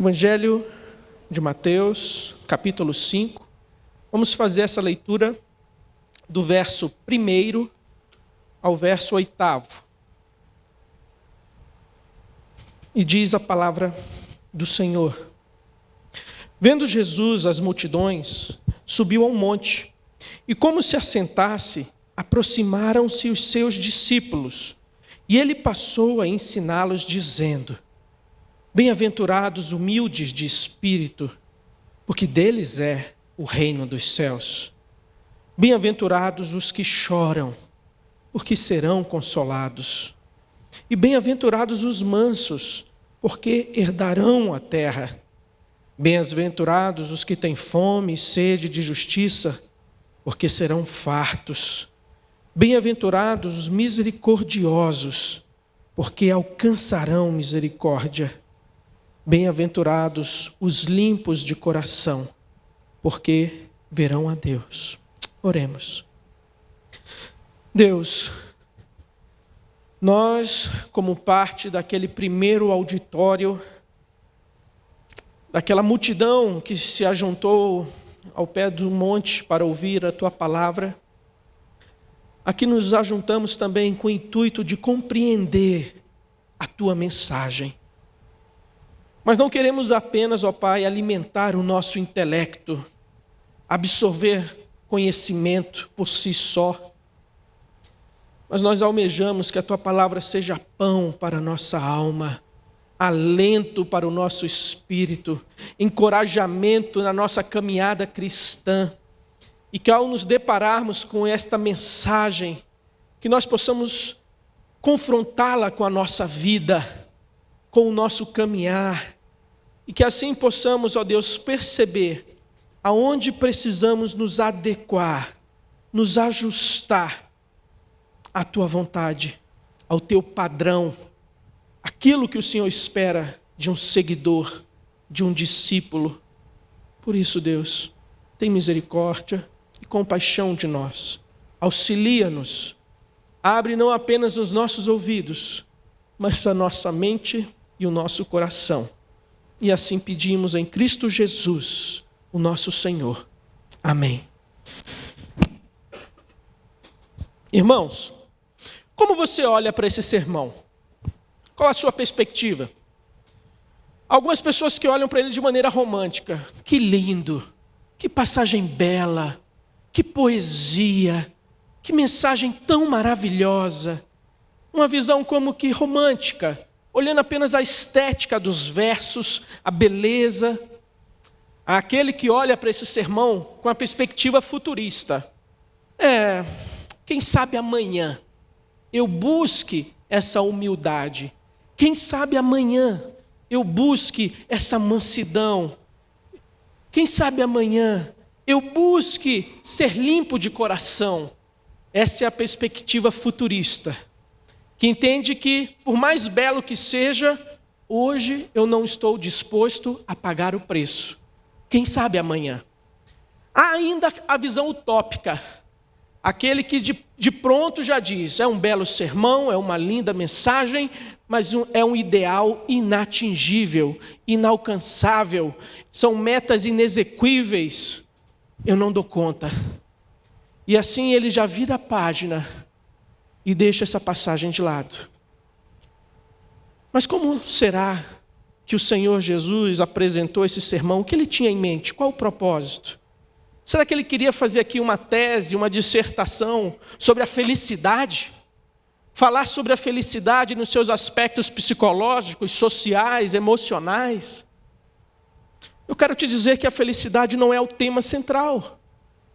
Evangelho de Mateus, capítulo 5. Vamos fazer essa leitura do verso 1 ao verso 8. E diz a palavra do Senhor: Vendo Jesus as multidões, subiu ao monte, e como se assentasse, aproximaram-se os seus discípulos, e ele passou a ensiná-los, dizendo: Bem-aventurados humildes de espírito, porque deles é o reino dos céus. Bem-aventurados os que choram, porque serão consolados. E bem-aventurados os mansos, porque herdarão a terra. Bem-aventurados os que têm fome e sede de justiça, porque serão fartos. Bem-aventurados os misericordiosos, porque alcançarão misericórdia. Bem-aventurados os limpos de coração, porque verão a Deus. Oremos. Deus, nós, como parte daquele primeiro auditório, daquela multidão que se ajuntou ao pé do monte para ouvir a Tua palavra, aqui nos ajuntamos também com o intuito de compreender a Tua mensagem. Mas não queremos apenas, ó Pai, alimentar o nosso intelecto, absorver conhecimento por si só, mas nós almejamos que a Tua palavra seja pão para a nossa alma, alento para o nosso espírito, encorajamento na nossa caminhada cristã, e que ao nos depararmos com esta mensagem, que nós possamos confrontá-la com a nossa vida, com o nosso caminhar, e que assim possamos, ó Deus, perceber aonde precisamos nos adequar, nos ajustar à Tua vontade, ao Teu padrão, aquilo que o Senhor espera de um seguidor, de um discípulo. Por isso, Deus, tem misericórdia e compaixão de nós. Auxilia-nos. Abre não apenas os nossos ouvidos, mas a nossa mente e o nosso coração. E assim pedimos em Cristo Jesus, o nosso Senhor. Amém. Irmãos, como você olha para esse sermão? Qual a sua perspectiva? Algumas pessoas que olham para ele de maneira romântica. Que lindo, que passagem bela, que poesia, que mensagem tão maravilhosa. Uma visão como que romântica, olhando apenas a estética dos versos, a beleza. Aquele que olha para esse sermão com a perspectiva futurista. Quem sabe amanhã eu busque essa humildade. Quem sabe amanhã eu busque essa mansidão. Quem sabe amanhã eu busque ser limpo de coração. Essa é a perspectiva futurista, que entende que, por mais belo que seja, hoje eu não estou disposto a pagar o preço. Quem sabe amanhã? Há ainda a visão utópica, aquele que de pronto já diz, é um belo sermão, é uma linda mensagem, mas é um ideal inatingível, inalcançável, são metas inexequíveis, eu não dou conta. E assim ele já vira a página e deixa essa passagem de lado. Mas como será que o Senhor Jesus apresentou esse sermão? O que ele tinha em mente? Qual o propósito? Será que ele queria fazer aqui uma tese, uma dissertação sobre a felicidade? Falar sobre a felicidade nos seus aspectos psicológicos, sociais, emocionais? Eu quero te dizer que a felicidade não é o tema central.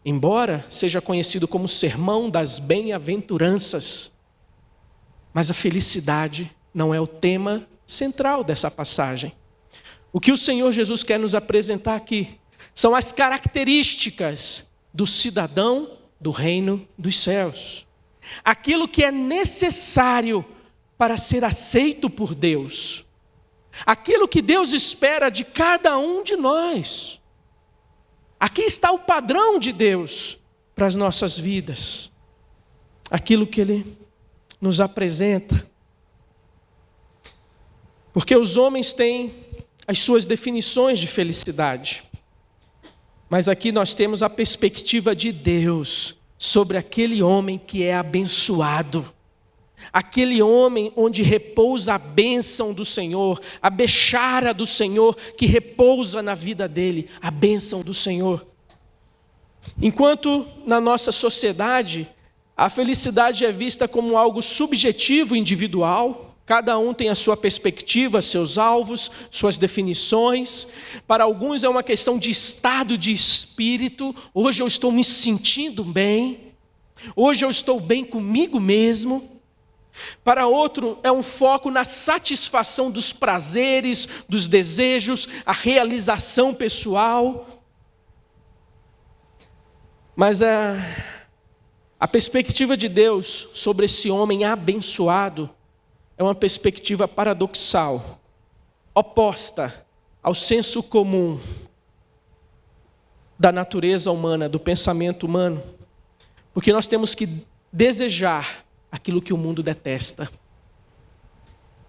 Embora seja conhecido como sermão das bem-aventuranças, mas a felicidade não é o tema central dessa passagem. O que o Senhor Jesus quer nos apresentar aqui são as características do cidadão do reino dos céus. Aquilo que é necessário para ser aceito por Deus. Aquilo que Deus espera de cada um de nós. Aqui está o padrão de Deus para as nossas vidas. Aquilo que Ele nos apresenta. Porque os homens têm as suas definições de felicidade. Mas aqui nós temos a perspectiva de Deus sobre aquele homem que é abençoado. Aquele homem onde repousa a bênção do Senhor, a bechara do Senhor que repousa na vida dele, a bênção do Senhor. Enquanto na nossa sociedade a felicidade é vista como algo subjetivo, individual, cada um tem a sua perspectiva, seus alvos, suas definições. Para alguns é uma questão de estado de espírito. Hoje eu estou me sentindo bem. Hoje eu estou bem comigo mesmo. Para outro é um foco na satisfação dos prazeres, dos desejos, a realização pessoal. Mas a perspectiva de Deus sobre esse homem abençoado é uma perspectiva paradoxal, oposta ao senso comum da natureza humana, do pensamento humano, porque nós temos que desejar aquilo que o mundo detesta,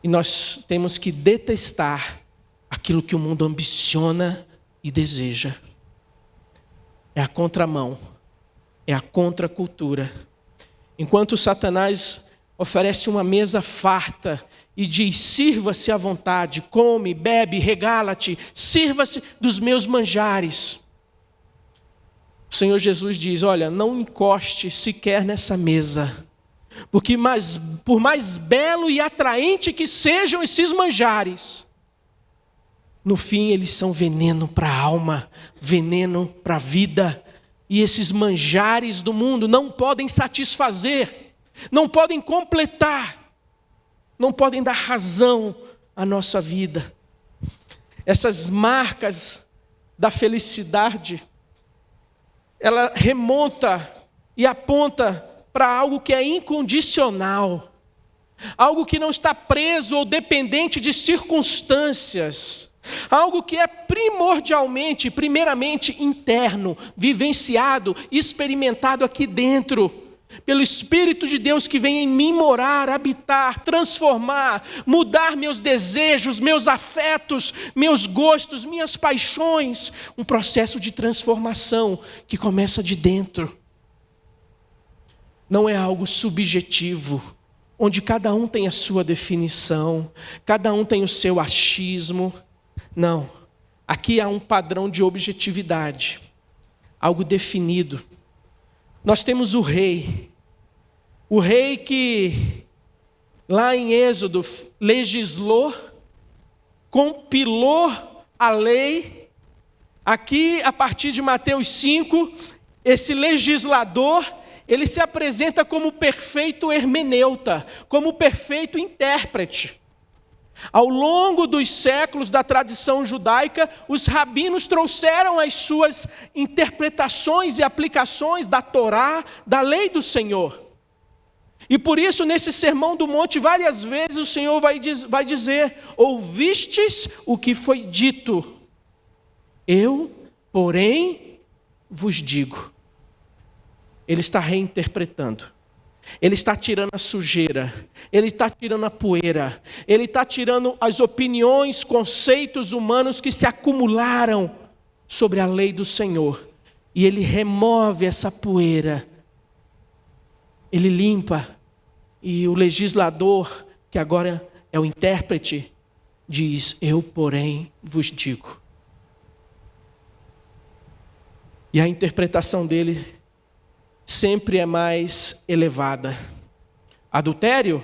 e nós temos que detestar aquilo que o mundo ambiciona e deseja. É a contramão, é a contracultura. Enquanto Satanás oferece uma mesa farta e diz: sirva-se à vontade, come, bebe, regala-te, sirva-se dos meus manjares. O Senhor Jesus diz: olha, não encoste sequer nessa mesa, porque por mais belo e atraente que sejam esses manjares, no fim eles são veneno para a alma, veneno para a vida. E esses manjares do mundo não podem satisfazer, não podem completar, não podem dar razão à nossa vida. Essas marcas da felicidade, ela remonta e aponta para algo que é incondicional, algo que não está preso ou dependente de circunstâncias, algo que é primordialmente, primeiramente interno, vivenciado, experimentado aqui dentro, pelo Espírito de Deus que vem em mim morar, habitar, transformar, mudar meus desejos, meus afetos, meus gostos, minhas paixões. Um processo de transformação que começa de dentro. Não é algo subjetivo, onde cada um tem a sua definição, cada um tem o seu achismo. Não, aqui há um padrão de objetividade, algo definido. Nós temos o rei que lá em Êxodo legislou, compilou a lei. Aqui, a partir de Mateus 5, esse legislador, ele se apresenta como perfeito hermeneuta, como perfeito intérprete. Ao longo dos séculos da tradição judaica, os rabinos trouxeram as suas interpretações e aplicações da Torá, da lei do Senhor. E por isso, nesse Sermão do Monte, várias vezes o Senhor vai dizer: ouvistes o que foi dito, eu, porém, vos digo. Ele está reinterpretando. Ele está tirando a sujeira, ele está tirando a poeira, ele está tirando as opiniões, conceitos humanos que se acumularam sobre a lei do Senhor. E ele remove essa poeira, ele limpa, e o legislador, que agora é o intérprete, diz: eu, porém, vos digo. E a interpretação dele sempre é mais elevada. Adultério?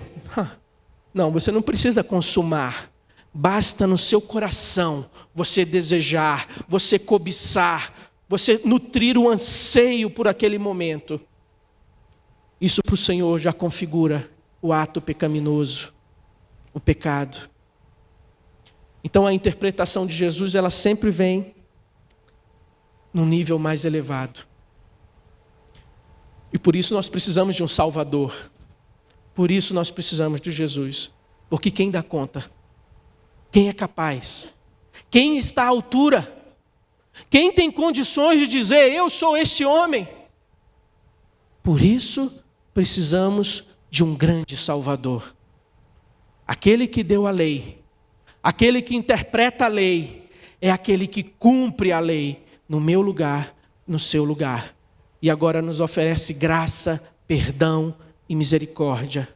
Não, você não precisa consumar. Basta no seu coração você desejar, você cobiçar, você nutrir o anseio por aquele momento. Isso para o Senhor já configura o ato pecaminoso, o pecado. Então a interpretação de Jesus, ela sempre vem num nível mais elevado. E por isso nós precisamos de um Salvador. Por isso nós precisamos de Jesus. Porque quem dá conta? Quem é capaz? Quem está à altura? Quem tem condições de dizer: eu sou esse homem? Por isso precisamos de um grande Salvador. Aquele que deu a lei, Aquele que interpreta a lei é aquele que cumpre a lei no meu lugar, no seu lugar. E agora nos oferece graça, perdão e misericórdia.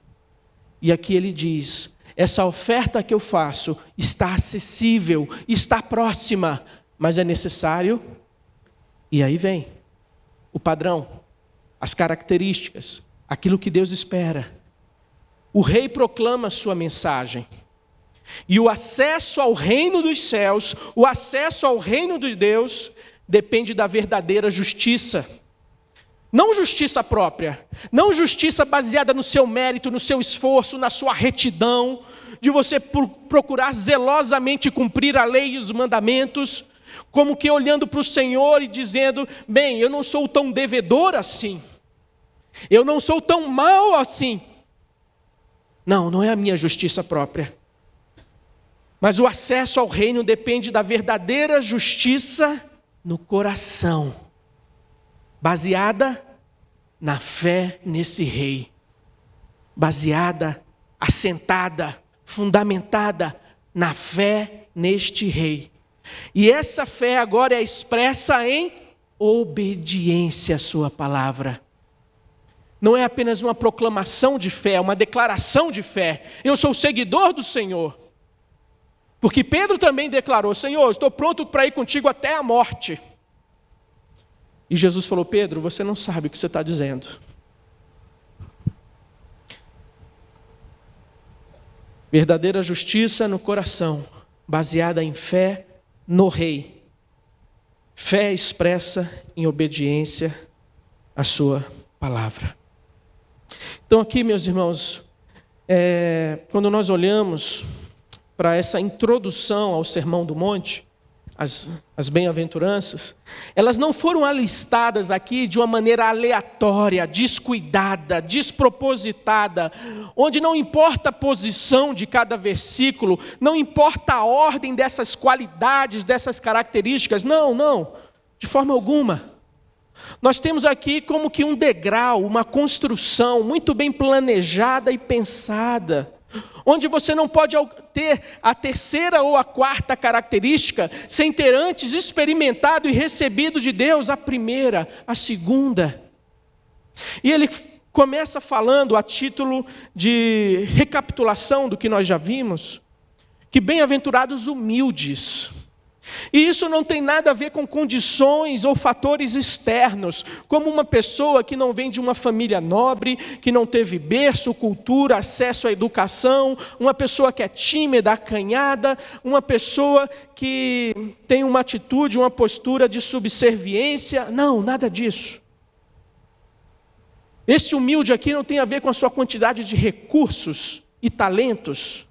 E aqui ele diz: essa oferta que eu faço está acessível, está próxima, mas é necessário. E aí vem o padrão, as características, aquilo que Deus espera. O rei proclama sua mensagem. E o acesso ao reino dos céus, o acesso ao reino de Deus, depende da verdadeira justiça. Não justiça própria, não justiça baseada no seu mérito, no seu esforço, na sua retidão, de você procurar zelosamente cumprir a lei e os mandamentos, como que olhando para o Senhor e dizendo: bem, eu não sou tão devedor assim, eu não sou tão mau assim. Não, não é a minha justiça própria. Mas o acesso ao reino depende da verdadeira justiça no coração, baseada na fé nesse rei, baseada, assentada, fundamentada na fé neste rei. E essa fé agora é expressa em obediência à sua palavra. Não é apenas uma proclamação de fé, é uma declaração de fé. Eu sou seguidor do Senhor. Porque Pedro também declarou: Senhor, estou pronto para ir contigo até a morte. E Jesus falou: Pedro, você não sabe o que você está dizendo. Verdadeira justiça no coração, baseada em fé no Rei. Fé expressa em obediência à sua palavra. Então aqui, meus irmãos, quando nós olhamos para essa introdução ao Sermão do Monte, as bem-aventuranças, elas não foram alistadas aqui de uma maneira aleatória, descuidada, despropositada, onde não importa a posição de cada versículo, não importa a ordem dessas qualidades, dessas características, não, de forma alguma. Nós temos aqui como que um degrau, uma construção muito bem planejada e pensada, onde você não pode ter a terceira ou a quarta característica sem ter antes experimentado e recebido de Deus a primeira, a segunda. E ele começa falando a título de recapitulação do que nós já vimos, que bem-aventurados humildes. E isso não tem nada a ver com condições ou fatores externos, como uma pessoa que não vem de uma família nobre, que não teve berço, cultura, acesso à educação, uma pessoa que é tímida, acanhada, uma pessoa que tem uma atitude, uma postura de subserviência. Não, nada disso. Esse humilde aqui não tem a ver com a sua quantidade de recursos e talentos.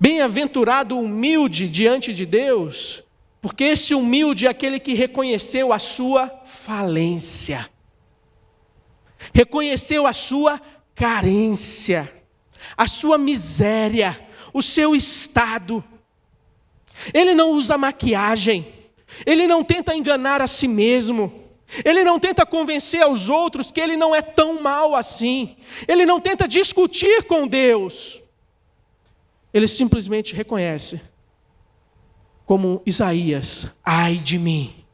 Bem-aventurado o humilde diante de Deus, porque esse humilde é aquele que reconheceu a sua falência, reconheceu a sua carência, a sua miséria, o seu estado. Ele não usa maquiagem, ele não tenta enganar a si mesmo, ele não tenta convencer aos outros que ele não é tão mal assim, ele não tenta discutir com Deus. Ele simplesmente reconhece, como Isaías: ai de mim,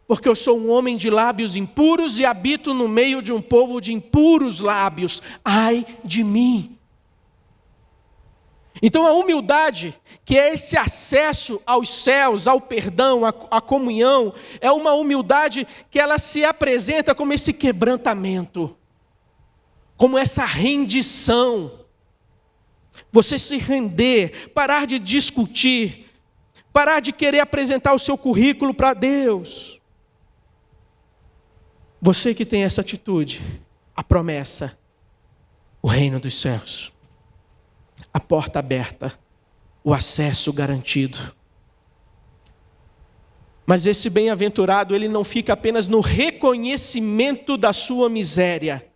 porque eu sou um homem de lábios impuros e habito no meio de um povo de impuros lábios, ai de mim. Então a humildade, que é esse acesso aos céus, ao perdão, à comunhão, é uma humildade que ela se apresenta como esse quebrantamento, como essa rendição. Você se render, parar de discutir, parar de querer apresentar o seu currículo para Deus. Você que tem essa atitude, a promessa, o reino dos céus, a porta aberta, o acesso garantido. Mas esse bem-aventurado, ele não fica apenas no reconhecimento da sua miséria.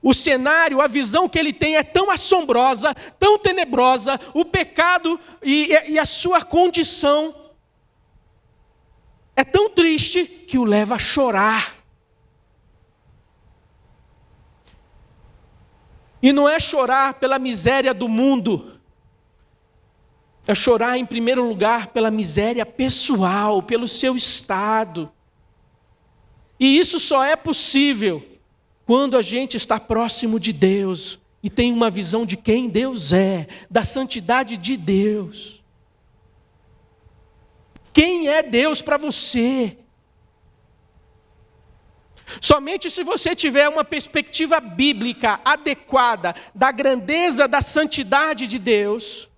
O cenário, a visão que ele tem é tão assombrosa, tão tenebrosa, o pecado e a sua condição é tão triste que o leva a chorar. E não é chorar pela miséria do mundo, é chorar em primeiro lugar pela miséria pessoal, pelo seu estado. E isso só é possível quando a gente está próximo de Deus e tem uma visão de quem Deus é, da santidade de Deus. Quem é Deus para você? Somente se você tiver uma perspectiva bíblica adequada da grandeza, da santidade de Deus,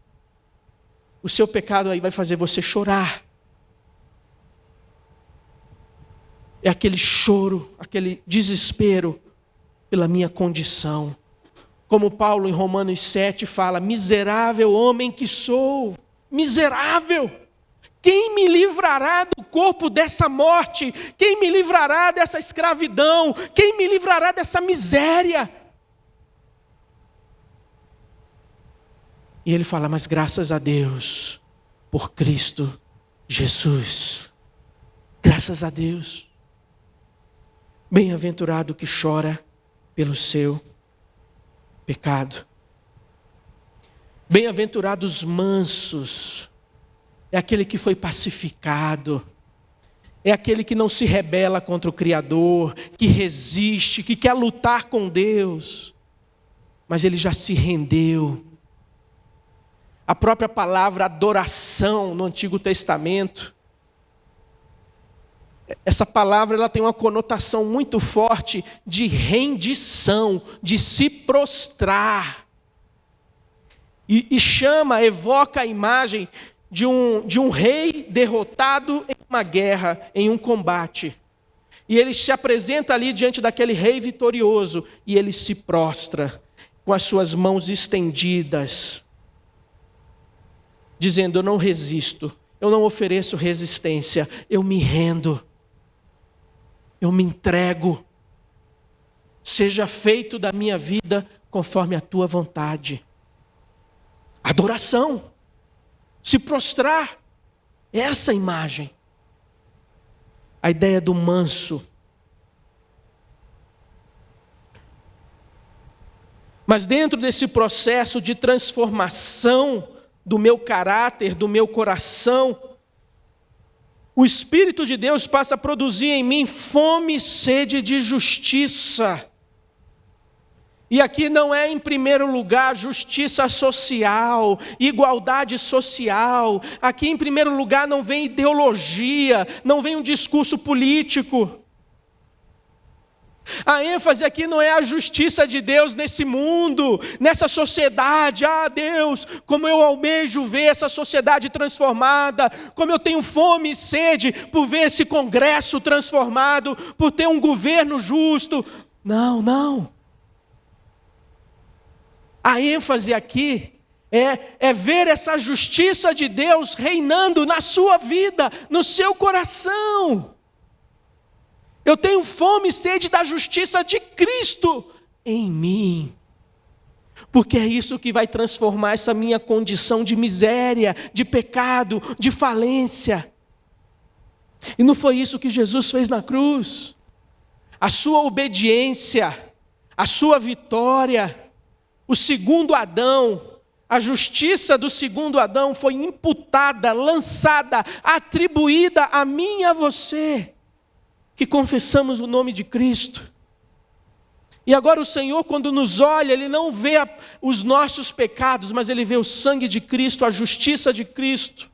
o seu pecado aí vai fazer você chorar. É aquele choro, aquele desespero pela minha condição. Como Paulo em Romanos 7 fala, miserável homem que sou, miserável. Quem me livrará do corpo dessa morte? Quem me livrará dessa escravidão? Quem me livrará dessa miséria? E ele fala, mas graças a Deus, por Cristo Jesus. Graças a Deus. Bem-aventurado que chora pelo seu pecado. Bem-aventurados mansos, é aquele que foi pacificado, é aquele que não se rebela contra o Criador, que resiste, que quer lutar com Deus, mas ele já se rendeu. A própria palavra adoração no Antigo Testamento, essa palavra ela tem uma conotação muito forte de rendição, de se prostrar. E evoca a imagem de um rei derrotado em uma guerra, em um combate. E ele se apresenta ali diante daquele rei vitorioso e ele se prostra com as suas mãos estendidas, dizendo, eu não resisto, eu não ofereço resistência, eu me rendo. Eu me entrego, seja feito da minha vida conforme a tua vontade. Adoração, se prostrar, essa imagem. A ideia do manso. Mas dentro desse processo de transformação do meu caráter, do meu coração, o Espírito de Deus passa a produzir em mim fome e sede de justiça. E aqui não é em primeiro lugar justiça social, igualdade social. Aqui em primeiro lugar não vem ideologia, não vem um discurso político. A ênfase aqui não é a justiça de Deus nesse mundo, nessa sociedade. Ah, Deus, como eu almejo ver essa sociedade transformada, como eu tenho fome e sede por ver esse Congresso transformado, por ter um governo justo. Não, não. A ênfase aqui é ver essa justiça de Deus reinando na sua vida, no seu coração. Eu tenho fome e sede da justiça de Cristo em mim. Porque é isso que vai transformar essa minha condição de miséria, de pecado, de falência. E não foi isso que Jesus fez na cruz. A sua obediência, a sua vitória, o segundo Adão, a justiça do segundo Adão foi imputada, lançada, atribuída a mim e a você, que confessamos o nome de Cristo. E agora o Senhor, quando nos olha, Ele não vê os nossos pecados, mas Ele vê o sangue de Cristo, a justiça de Cristo.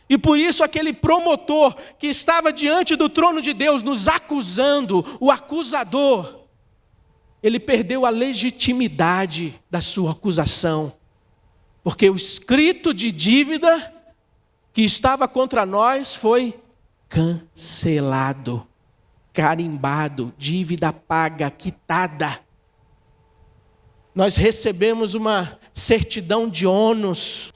E por isso aquele promotor que estava diante do trono de Deus, nos acusando, o acusador, ele perdeu a legitimidade da sua acusação. Porque o escrito de dívida que estava contra nós foi cancelado. Carimbado, dívida paga, quitada. Nós recebemos uma certidão de ônus,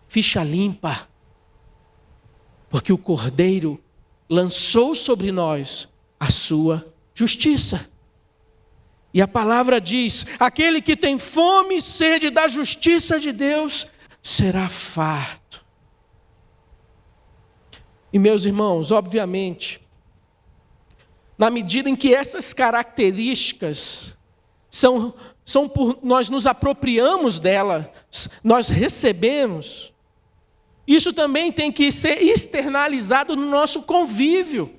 ficha limpa, porque o Cordeiro lançou sobre nós a sua justiça. E a palavra diz, aquele que tem fome e sede da justiça de Deus, será farto. E meus irmãos, obviamente, na medida em que essas características nós nos apropriamos dela, nós recebemos. Isso também tem que ser externalizado no nosso convívio.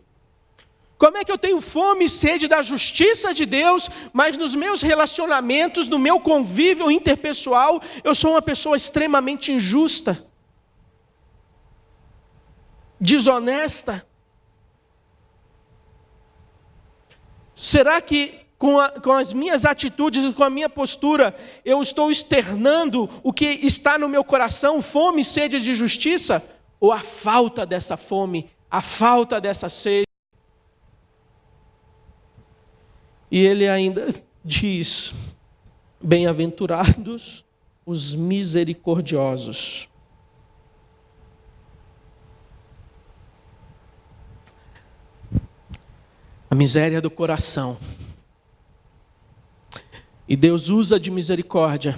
Como é que eu tenho fome e sede da justiça de Deus, mas nos meus relacionamentos, no meu convívio interpessoal, eu sou uma pessoa extremamente injusta, desonesta? Será que com as minhas atitudes e com a minha postura, eu estou externando o que está no meu coração, fome e sede de justiça? Ou a falta dessa fome, a falta dessa sede? E ele ainda diz: bem-aventurados os misericordiosos. A miséria do coração. E Deus usa de misericórdia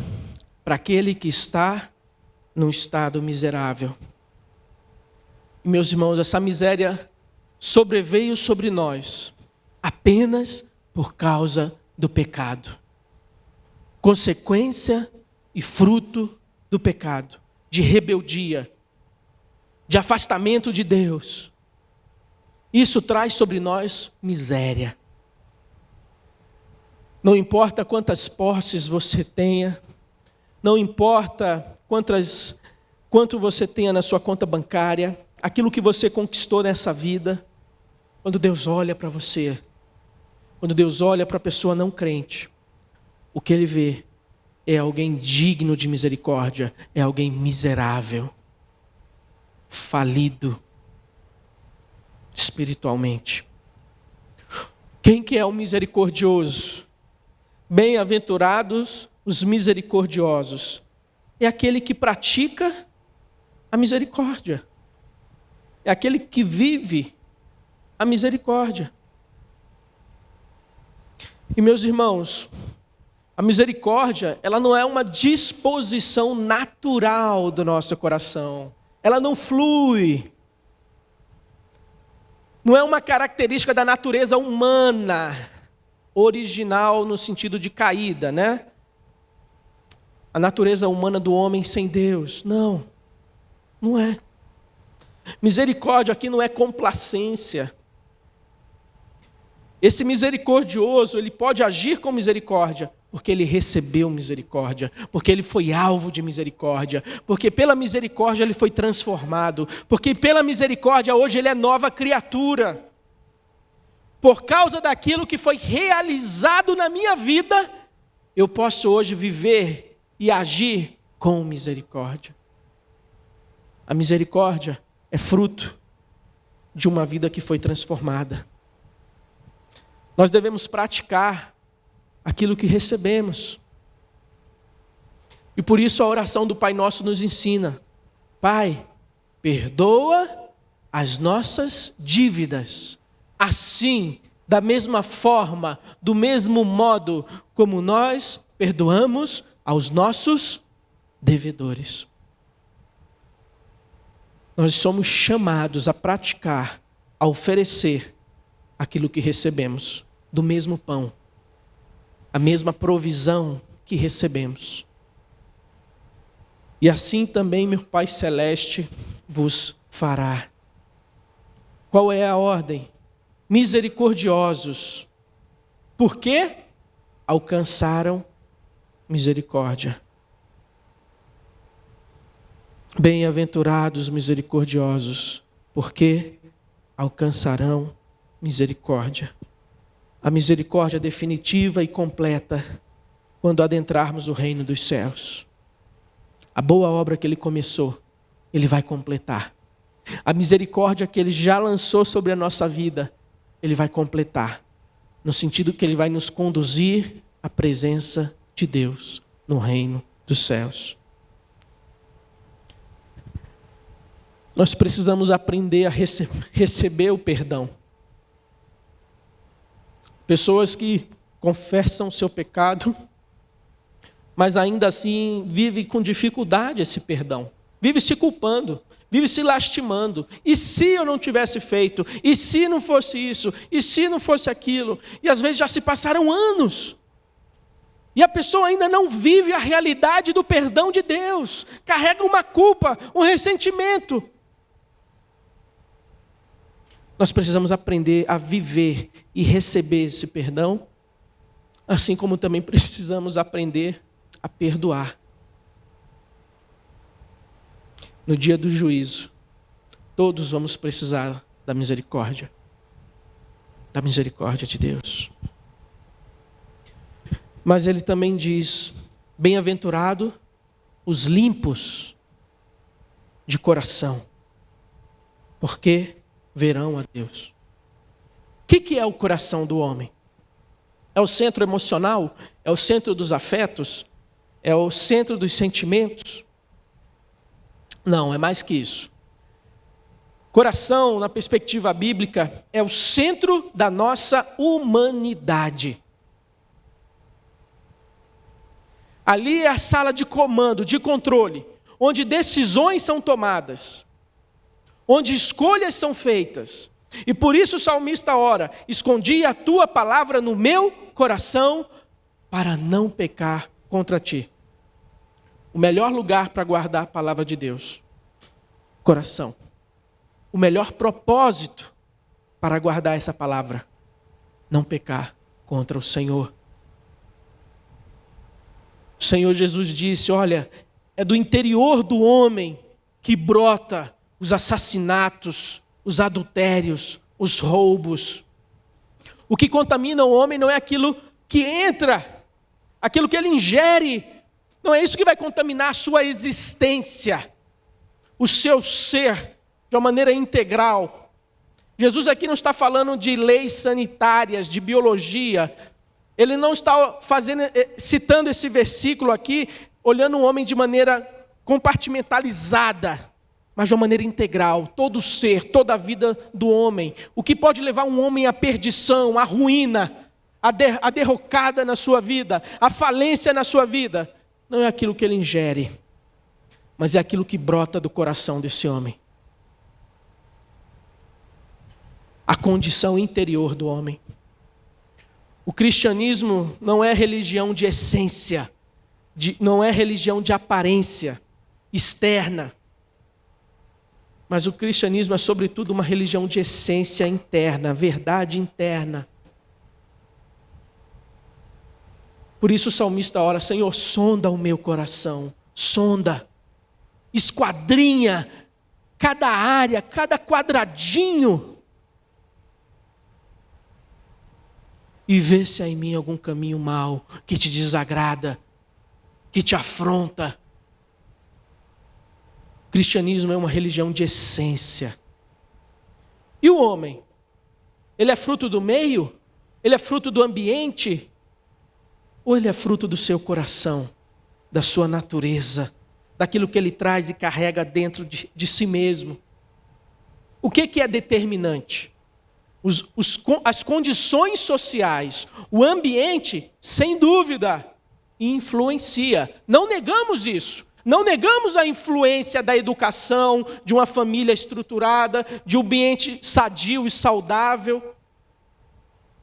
para aquele que está num estado miserável. E, meus irmãos, essa miséria sobreveio sobre nós apenas por causa do pecado. Consequência e fruto do pecado, de rebeldia, de afastamento de Deus. Isso traz sobre nós miséria. Não importa quantas posses você tenha, não importa quanto você tenha na sua conta bancária, aquilo que você conquistou nessa vida, quando Deus olha para você, quando Deus olha para a pessoa não crente, o que Ele vê é alguém digno de misericórdia, é alguém miserável, falido espiritualmente. Quem que é o misericordioso? Bem-aventurados os misericordiosos. É aquele que pratica a misericórdia. É aquele que vive a misericórdia. E, meus irmãos, a misericórdia, ela não é uma disposição natural do nosso coração. Ela não flui. Não é uma característica da natureza humana, original no sentido de caída, né? A natureza humana do homem sem Deus. Não, não é. Misericórdia aqui não é complacência. Esse misericordioso, ele pode agir com misericórdia, porque ele recebeu misericórdia, porque ele foi alvo de misericórdia, porque pela misericórdia ele foi transformado, porque pela misericórdia hoje ele é nova criatura. Por causa daquilo que foi realizado na minha vida, eu posso hoje viver e agir com misericórdia. A misericórdia é fruto de uma vida que foi transformada. Nós devemos praticar aquilo que recebemos. E por isso a oração do Pai Nosso nos ensina: Pai, perdoa as nossas dívidas. Assim, da mesma forma, do mesmo modo como nós perdoamos aos nossos devedores. Nós somos chamados a praticar, a oferecer aquilo que recebemos, do mesmo pão, a mesma provisão que recebemos. E assim também meu Pai Celeste vos fará. Qual é a ordem? Misericordiosos. Por quê? Alcançaram misericórdia. Bem-aventurados misericordiosos, porque alcançarão misericórdia. A misericórdia definitiva e completa quando adentrarmos o reino dos céus. A boa obra que Ele começou, Ele vai completar. A misericórdia que Ele já lançou sobre a nossa vida, Ele vai completar. No sentido que Ele vai nos conduzir à presença de Deus no reino dos céus. Nós precisamos aprender a receber o perdão. Pessoas que confessam o seu pecado, mas ainda assim vivem com dificuldade esse perdão. Vive se culpando, vive se lastimando. E se eu não tivesse feito? E se não fosse isso? E se não fosse aquilo? E às vezes já se passaram anos. E a pessoa ainda não vive a realidade do perdão de Deus. Carrega uma culpa, um ressentimento. Nós precisamos aprender a viver e receber esse perdão, assim como também precisamos aprender a perdoar. No dia do juízo, todos vamos precisar da misericórdia de Deus. Mas ele também diz, bem-aventurado os limpos de coração, porque verão a Deus. O que é o coração do homem? É o centro emocional? É o centro dos afetos? É o centro dos sentimentos? Não, é mais que isso. Coração, na perspectiva bíblica, é o centro da nossa humanidade. Ali é a sala de comando, de controle, onde decisões são tomadas, onde escolhas são feitas. E por isso o salmista ora, escondi a tua palavra no meu coração para não pecar contra ti. O melhor lugar para guardar a palavra de Deus, coração. O melhor propósito para guardar essa palavra, não pecar contra o Senhor. O Senhor Jesus disse, olha, é do interior do homem que brota os assassinatos, os adultérios, os roubos. O que contamina o homem não é aquilo que entra, aquilo que ele ingere. Não é isso que vai contaminar a sua existência, o seu ser, de uma maneira integral. Jesus aqui não está falando de leis sanitárias, de biologia. Ele não está citando esse versículo aqui, olhando o homem de maneira compartimentalizada, mas de uma maneira integral, todo o ser, toda a vida do homem. O que pode levar um homem à perdição, à ruína, à derrocada na sua vida, à falência na sua vida, não é aquilo que ele ingere, mas é aquilo que brota do coração desse homem. A condição interior do homem. O cristianismo não é religião de essência, não é religião de aparência externa, mas o cristianismo é sobretudo uma religião de essência interna, verdade interna. Por isso o salmista ora, Senhor, sonda o meu coração, sonda, esquadrinha cada área, cada quadradinho, e vê se há em mim algum caminho mau, que te desagrada, que te afronta. O cristianismo é uma religião de essência. E o homem? Ele é fruto do meio? Ele é fruto do ambiente? Ou ele é fruto do seu coração, da sua natureza, daquilo que ele traz e carrega dentro de si mesmo? O que é determinante? As condições sociais, o ambiente, sem dúvida, influencia. Não negamos isso. Não negamos a influência da educação, de uma família estruturada, de um ambiente sadio e saudável,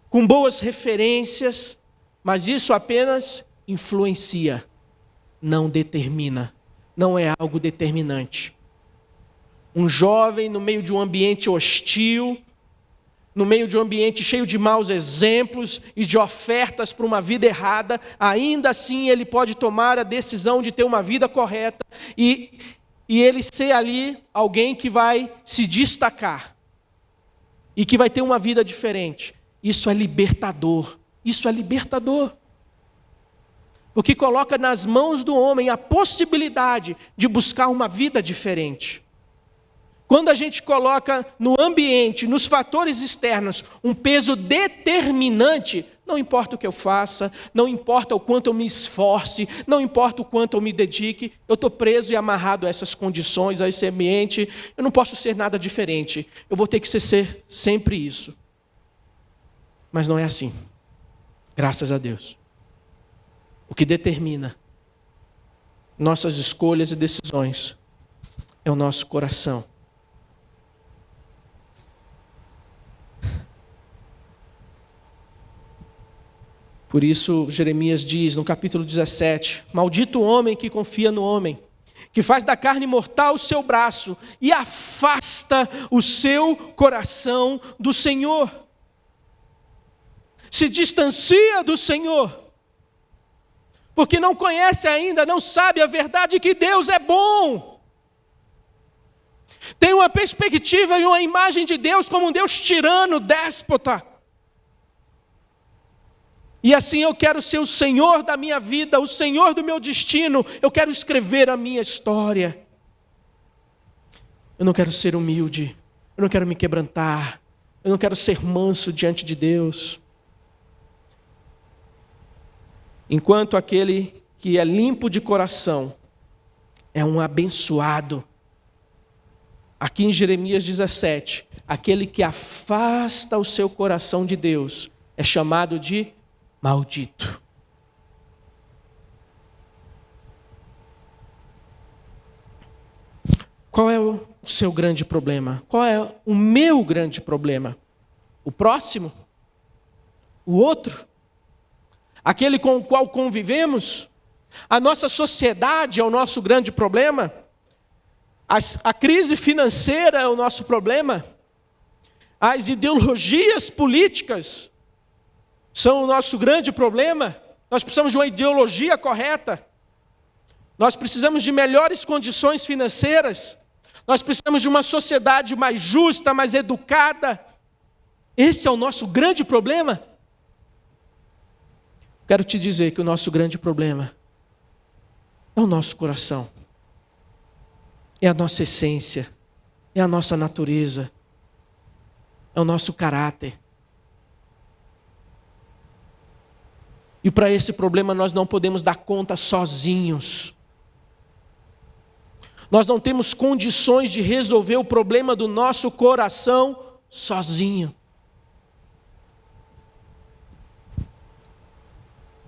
com boas referências, mas isso apenas influencia, não determina, não é algo determinante. Um jovem no meio de um ambiente hostil, no meio de um ambiente cheio de maus exemplos e de ofertas para uma vida errada, ainda assim ele pode tomar a decisão de ter uma vida correta e ele ser ali alguém que vai se destacar e que vai ter uma vida diferente. Isso é libertador, isso é libertador. Porque coloca nas mãos do homem a possibilidade de buscar uma vida diferente. Quando a gente coloca no ambiente, nos fatores externos, um peso determinante, não importa o que eu faça, não importa o quanto eu me esforce, não importa o quanto eu me dedique, eu estou preso e amarrado a essas condições, a esse ambiente, eu não posso ser nada diferente, eu vou ter que ser sempre isso. Mas não é assim, graças a Deus. O que determina nossas escolhas e decisões é o nosso coração. Por isso, Jeremias diz no capítulo 17: maldito o homem que confia no homem, que faz da carne mortal o seu braço e afasta o seu coração do Senhor. Se distancia do Senhor, porque não conhece ainda, não sabe a verdade que Deus é bom. Tem uma perspectiva e uma imagem de Deus como um Deus tirano, déspota. E assim eu quero ser o Senhor da minha vida, o Senhor do meu destino. Eu quero escrever a minha história. Eu não quero ser humilde, eu não quero me quebrantar, eu não quero ser manso diante de Deus. Enquanto aquele que é limpo de coração é um abençoado. Aqui em Jeremias 17, aquele que afasta o seu coração de Deus é chamado de maldito. Qual é o seu grande problema? Qual é o meu grande problema? O próximo? O outro? Aquele com o qual convivemos? A nossa sociedade é o nosso grande problema? A crise financeira é o nosso problema? As ideologias políticas são o nosso grande problema? Nós precisamos de uma ideologia correta. Nós precisamos de melhores condições financeiras. Nós precisamos de uma sociedade mais justa, mais educada. Esse é o nosso grande problema? Quero te dizer que o nosso grande problema é o nosso coração. É a nossa essência. É a nossa natureza. É o nosso caráter. E para esse problema nós não podemos dar conta sozinhos. Nós não temos condições de resolver o problema do nosso coração sozinho.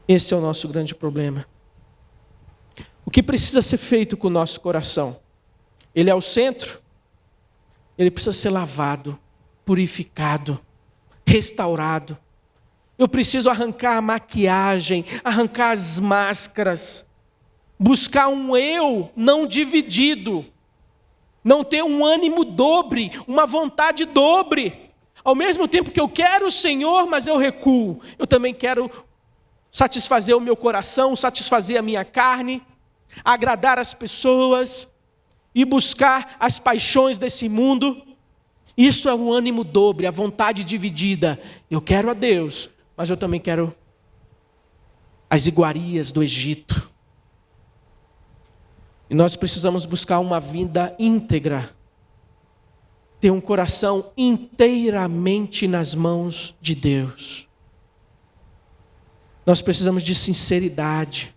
Esse é o nosso grande problema. O que precisa ser feito com o nosso coração? Ele é o centro? Ele precisa ser lavado, purificado, restaurado. Eu preciso arrancar a maquiagem, arrancar as máscaras, buscar um eu não dividido, não ter um ânimo dobre, uma vontade dobre. Ao mesmo tempo que eu quero o Senhor, mas eu recuo. Eu também quero satisfazer o meu coração, satisfazer a minha carne, agradar as pessoas e buscar as paixões desse mundo. Isso é um ânimo dobre, a vontade dividida. Eu quero a Deus, mas eu também quero as iguarias do Egito. E nós precisamos buscar uma vida íntegra, ter um coração inteiramente nas mãos de Deus. Nós precisamos de sinceridade,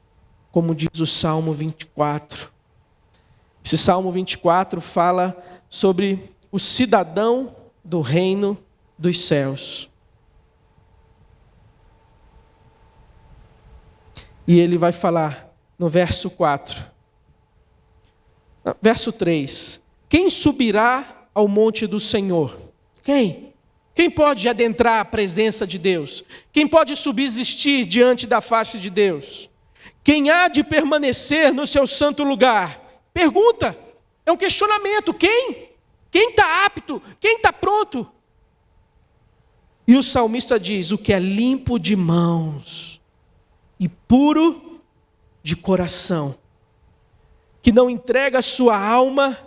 como diz o Salmo 24. Esse Salmo 24 fala sobre o cidadão do reino dos céus. E ele vai falar no verso 4. Verso 3. Quem subirá ao monte do Senhor? Quem? Quem pode adentrar a presença de Deus? Quem pode subsistir diante da face de Deus? Quem há de permanecer no seu santo lugar? Pergunta, é um questionamento. Quem? Quem está apto? Quem está pronto? E o salmista diz, o que é limpo de mãos e puro de coração, que não entrega a sua alma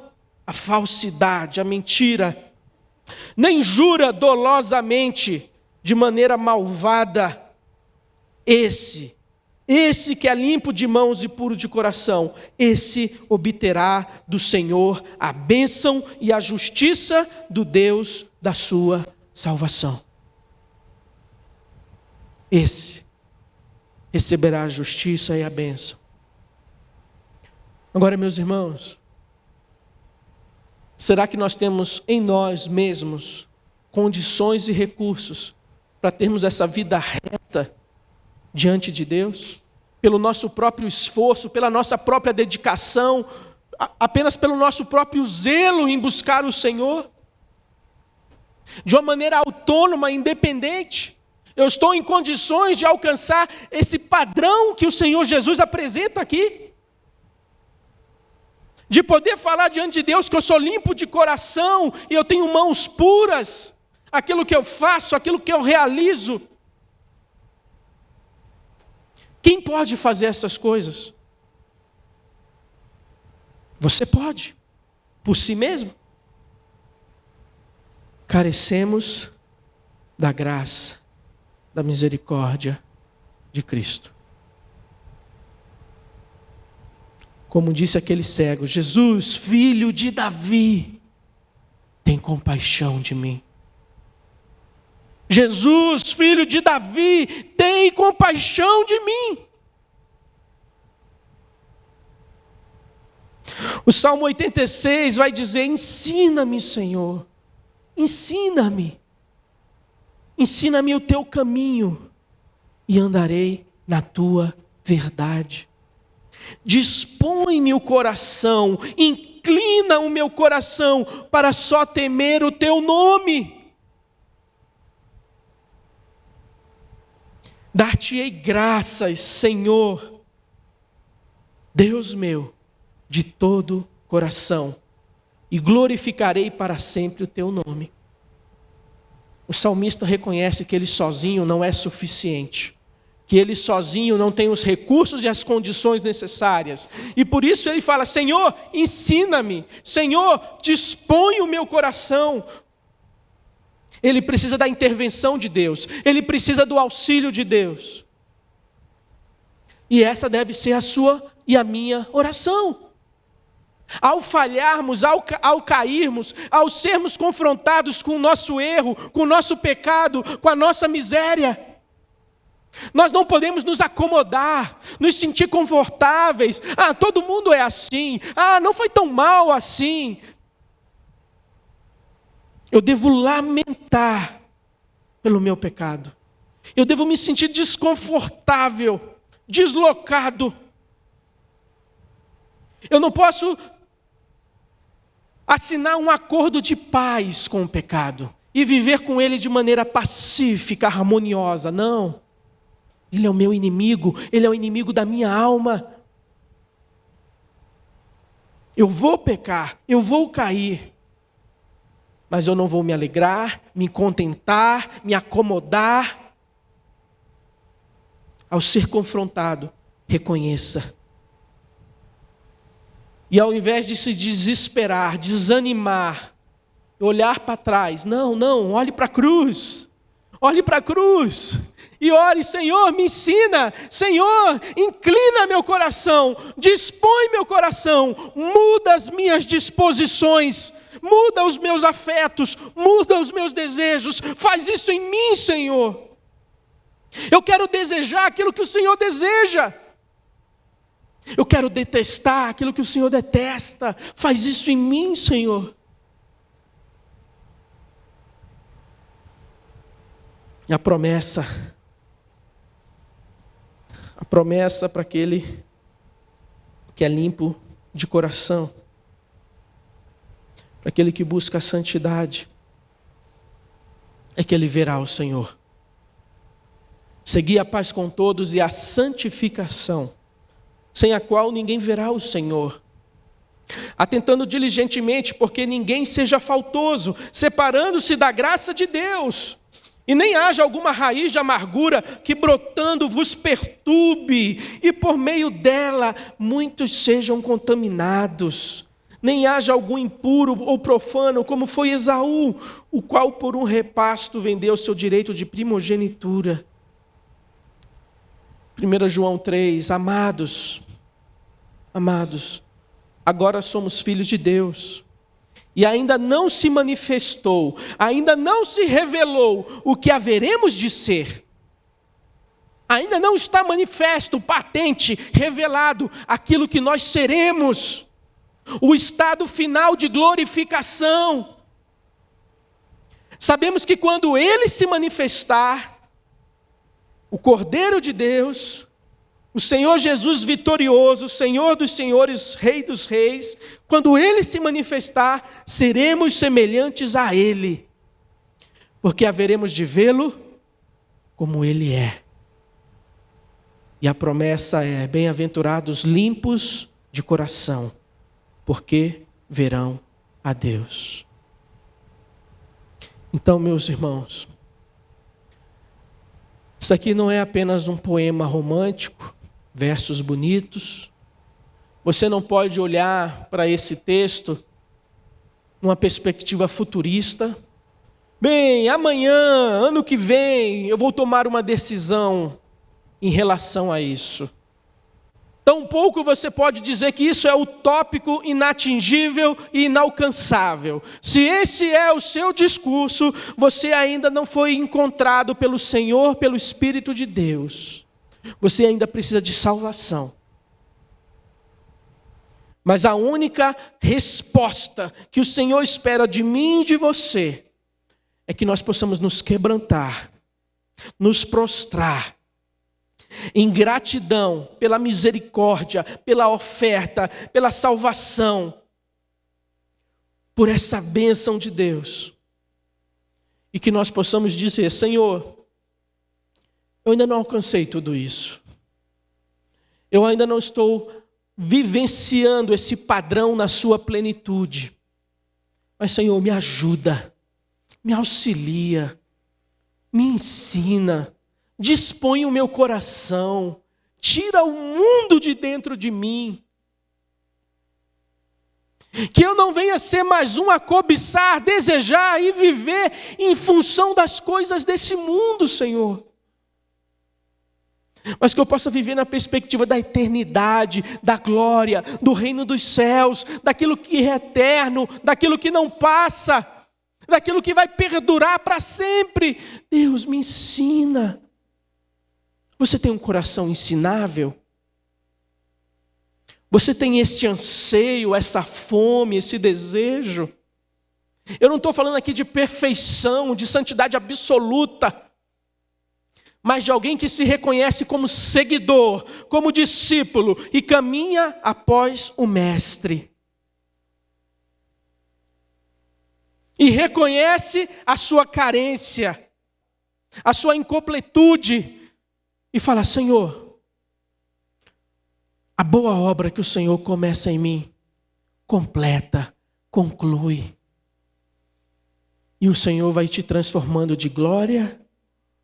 à falsidade, à mentira, nem jura dolosamente de maneira malvada. Esse que é limpo de mãos e puro de coração, esse obterá do Senhor a bênção e a justiça do Deus da sua salvação. Esse receberá a justiça e a bênção. Agora, meus irmãos, será que nós temos em nós mesmos condições e recursos para termos essa vida reta diante de Deus? Pelo nosso próprio esforço, pela nossa própria dedicação, apenas pelo nosso próprio zelo em buscar o Senhor? De uma maneira autônoma, independente, Eu estou em condições de alcançar esse padrão que o Senhor Jesus apresenta aqui? De poder falar diante de Deus que eu sou limpo de coração e eu tenho mãos puras, aquilo que eu faço, aquilo que eu realizo. Quem pode fazer essas coisas? Você pode, por si mesmo. Carecemos da graça, da misericórdia de Cristo. Como disse aquele cego: Jesus, filho de Davi, tem compaixão de mim. Jesus, filho de Davi, tem compaixão de mim. O Salmo 86 vai dizer: ensina-me, Senhor, ensina-me. Ensina-me o teu caminho e andarei na tua verdade. Dispõe-me o coração, inclina o meu coração para só temer o teu nome. Dar-te-ei graças, Senhor, Deus meu, de todo coração, e glorificarei para sempre o teu nome. O salmista reconhece que ele sozinho não é suficiente, que ele sozinho não tem os recursos e as condições necessárias, e por isso ele fala: Senhor, ensina-me, Senhor, dispõe o meu coração. Ele precisa da intervenção de Deus, ele precisa do auxílio de Deus, e essa deve ser a sua e a minha oração. Ao falharmos, ao cairmos, ao sermos confrontados com o nosso erro, com o nosso pecado, com a nossa miséria, nós não podemos nos acomodar, nos sentir confortáveis. Todo mundo é assim. Não foi tão mal assim. Eu devo lamentar pelo meu pecado. Eu devo me sentir desconfortável, deslocado. Eu não posso assinar um acordo de paz com o pecado e viver com ele de maneira pacífica, harmoniosa. Não. Ele é o meu inimigo, ele é o inimigo da minha alma. Eu vou pecar, eu vou cair, mas eu não vou me alegrar, me contentar, me acomodar. Ao ser confrontado, reconheça. E ao invés de se desesperar, desanimar, olhar para trás, não, olhe para a cruz. Olhe para a cruz e ore: Senhor, me ensina, Senhor, inclina meu coração, dispõe meu coração, muda as minhas disposições, muda os meus afetos, muda os meus desejos, faz isso em mim, Senhor. Eu quero desejar aquilo que o Senhor deseja. Eu quero detestar aquilo que o Senhor detesta. Faz isso em mim, Senhor. E a promessa para aquele que é limpo de coração, para aquele que busca a santidade, é que ele verá o Senhor. Segui a paz com todos e a santificação, sem a qual ninguém verá o Senhor. Atentando diligentemente, porque ninguém seja faltoso, separando-se da graça de Deus, e nem haja alguma raiz de amargura que brotando vos perturbe, e por meio dela muitos sejam contaminados. Nem haja algum impuro ou profano, como foi Esaú, o qual por um repasto vendeu seu direito de primogenitura. 1 João 3, amados, agora somos filhos de Deus, e ainda não se manifestou, ainda não se revelou o que haveremos de ser. Ainda não está manifesto, patente, revelado aquilo que nós seremos, o estado final de glorificação. Sabemos que quando Ele se manifestar, o Cordeiro de Deus, o Senhor Jesus vitorioso, Senhor dos senhores, Rei dos reis, quando Ele se manifestar, seremos semelhantes a Ele, porque haveremos de vê-lo como Ele é. E a promessa é: bem-aventurados limpos de coração, porque verão a Deus. Então, meus irmãos, isso aqui não é apenas um poema romântico, versos bonitos. Você não pode olhar para esse texto numa perspectiva futurista. Bem, amanhã, ano que vem, eu vou tomar uma decisão em relação a isso. Tampouco você pode dizer que isso é utópico, inatingível e inalcançável. Se esse é o seu discurso, você ainda não foi encontrado pelo Senhor, pelo Espírito de Deus. Você ainda precisa de salvação. Mas a única resposta que o Senhor espera de mim e de você é que nós possamos nos quebrantar, nos prostrar, em gratidão pela misericórdia, pela oferta, pela salvação, por essa bênção de Deus. E que nós possamos dizer: Senhor, eu ainda não alcancei tudo isso. Eu ainda não estou vivenciando esse padrão na sua plenitude. Mas, Senhor, me ajuda, me auxilia, me ensina. Dispõe o meu coração, tira o mundo de dentro de mim. Que eu não venha ser mais um a cobiçar, desejar e viver em função das coisas desse mundo, Senhor. Mas que eu possa viver na perspectiva da eternidade, da glória, do reino dos céus, daquilo que é eterno, daquilo que não passa, daquilo que vai perdurar para sempre. Deus, me ensina. Você tem um coração ensinável? Você tem esse anseio, essa fome, esse desejo? Eu não estou falando aqui de perfeição, de santidade absoluta, mas de alguém que se reconhece como seguidor, como discípulo e caminha após o Mestre. E reconhece a sua carência, a sua incompletude, e fala: Senhor, a boa obra que o Senhor começa em mim, completa, conclui. E o Senhor vai te transformando de glória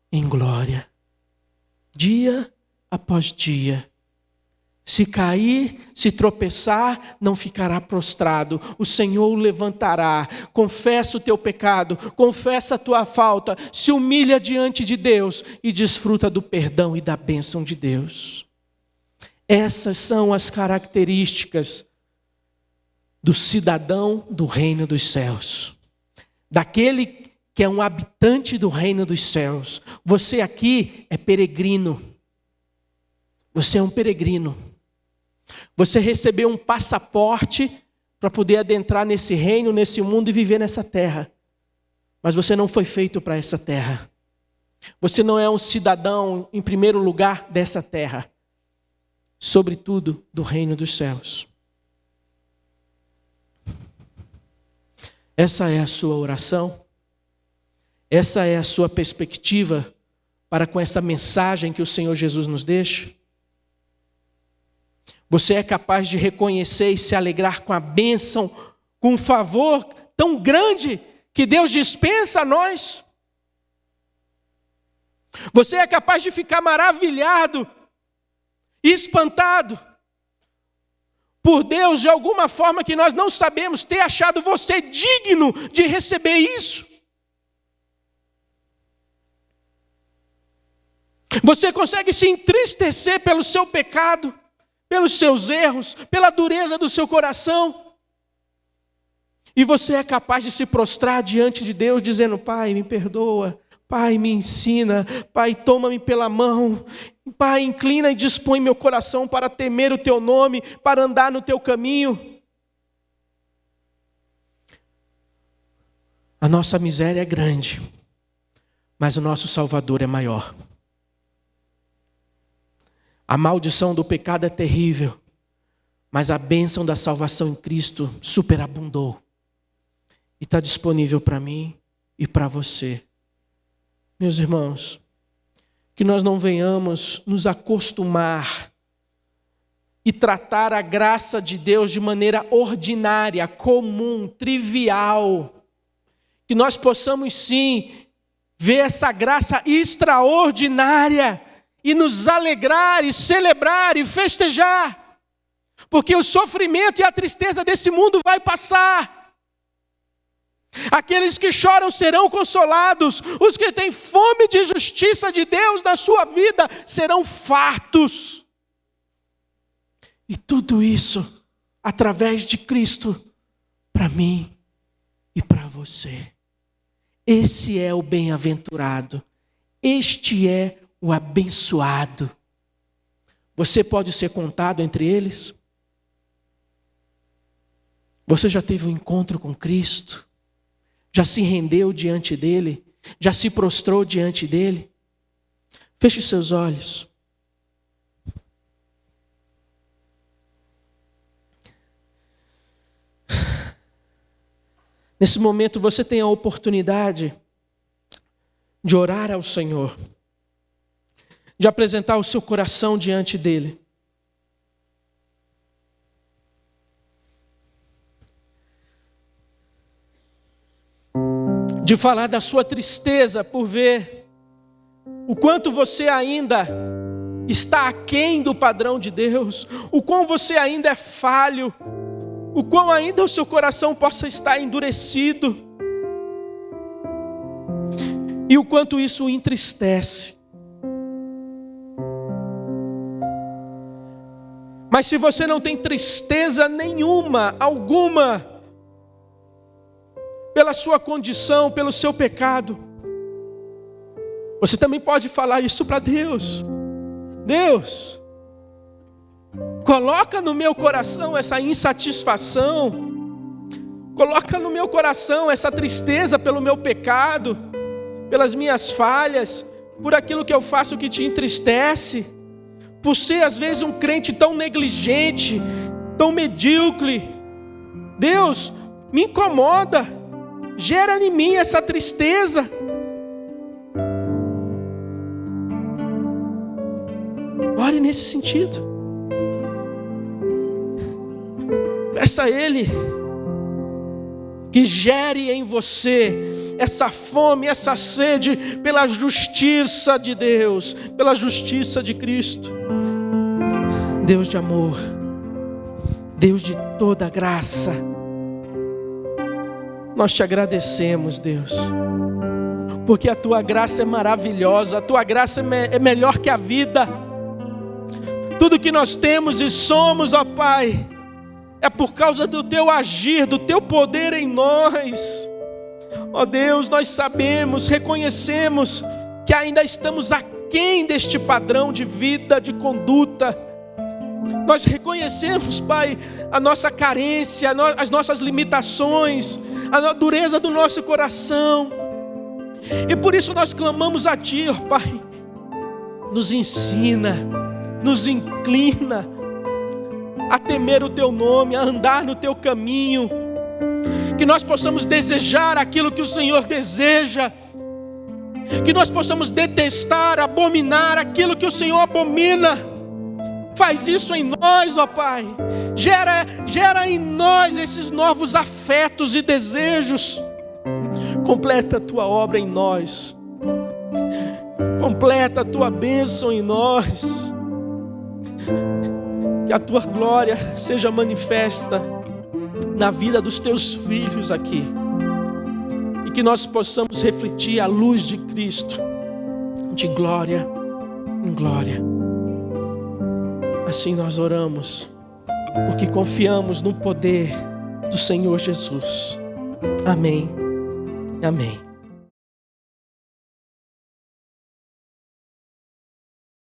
em glória, dia após dia. Se cair, se tropeçar, não ficará prostrado. O Senhor o levantará. Confessa o teu pecado, confessa a tua falta, se humilha diante de Deus e desfruta do perdão e da bênção de Deus. Essas são as características do cidadão do reino dos céus. Daquele que é um habitante do reino dos céus. Você aqui é peregrino. Você é um peregrino. Você recebeu um passaporte para poder adentrar nesse reino, nesse mundo e viver nessa terra. Mas você não foi feito para essa terra. Você não é um cidadão, em primeiro lugar, dessa terra. Sobretudo, do reino dos céus. Essa é a sua oração? Essa é a sua perspectiva para com essa mensagem que o Senhor Jesus nos deixa? Você é capaz de reconhecer e se alegrar com a bênção, com o favor tão grande que Deus dispensa a nós? Você é capaz de ficar maravilhado e espantado por Deus de alguma forma que nós não sabemos, ter achado você digno de receber isso? Você consegue se entristecer pelo seu pecado, pelos seus erros, pela dureza do seu coração? E você é capaz de se prostrar diante de Deus dizendo: Pai, me perdoa, Pai, me ensina, Pai, toma-me pela mão, Pai, inclina e dispõe meu coração para temer o teu nome, para andar no teu caminho. A nossa miséria é grande, mas o nosso Salvador é maior. A maldição do pecado é terrível, mas a bênção da salvação em Cristo superabundou. E está disponível para mim e para você. Meus irmãos, que nós não venhamos nos acostumar e tratar a graça de Deus de maneira ordinária, comum, trivial. Que nós possamos sim ver essa graça extraordinária e nos alegrar e celebrar e festejar. Porque o sofrimento e a tristeza desse mundo vai passar. Aqueles que choram serão consolados. Os que têm fome de justiça de Deus na sua vida serão fartos. E tudo isso através de Cristo, para mim e para você. Esse é o bem-aventurado. Este é o abençoado. Você pode ser contado entre eles? Você já teve um encontro com Cristo? Já se rendeu diante dele? Já se prostrou diante dele? Feche seus olhos. Nesse momento você tem a oportunidade de orar ao Senhor, de apresentar o seu coração diante dele. De falar da sua tristeza por ver o quanto você ainda está aquém do padrão de Deus, o quão você ainda é falho, o quão ainda o seu coração possa estar endurecido, e o quanto isso o entristece. Mas se você não tem tristeza nenhuma, alguma, pela sua condição, pelo seu pecado, você também pode falar isso para Deus. Deus, coloca no meu coração essa insatisfação, coloca no meu coração essa tristeza pelo meu pecado, pelas minhas falhas, por aquilo que eu faço que te entristece, por ser às vezes um crente tão negligente, tão medíocre. Deus, me incomoda, gera em mim essa tristeza. Ore nesse sentido. Peça a Ele que gere em você essa fome, essa sede pela justiça de Deus, pela justiça de Cristo. Deus de amor, Deus de toda graça, nós te agradecemos, Deus, porque a tua graça é maravilhosa, a tua graça é melhor que a vida. Tudo que nós temos e somos, ó Pai, é por causa do teu agir, do teu poder em nós. Ó Deus, nós sabemos, reconhecemos que ainda estamos aquém deste padrão de vida, de conduta. Nós reconhecemos, Pai, a nossa carência, as nossas limitações, a dureza do nosso coração. E por isso nós clamamos a Ti, ó Pai, nos ensina, nos inclina a temer o Teu nome, a andar no Teu caminho, que nós possamos desejar aquilo que o Senhor deseja, que nós possamos detestar, abominar aquilo que o Senhor abomina. Faz isso em nós, ó Pai, gera em nós esses novos afetos e desejos. Completa a Tua obra em nós, completa a Tua bênção em nós, que a Tua glória seja manifesta na vida dos Teus filhos aqui, e que nós possamos refletir a luz de Cristo, de glória em glória. Assim nós oramos, porque confiamos no poder do Senhor Jesus. Amém. Amém.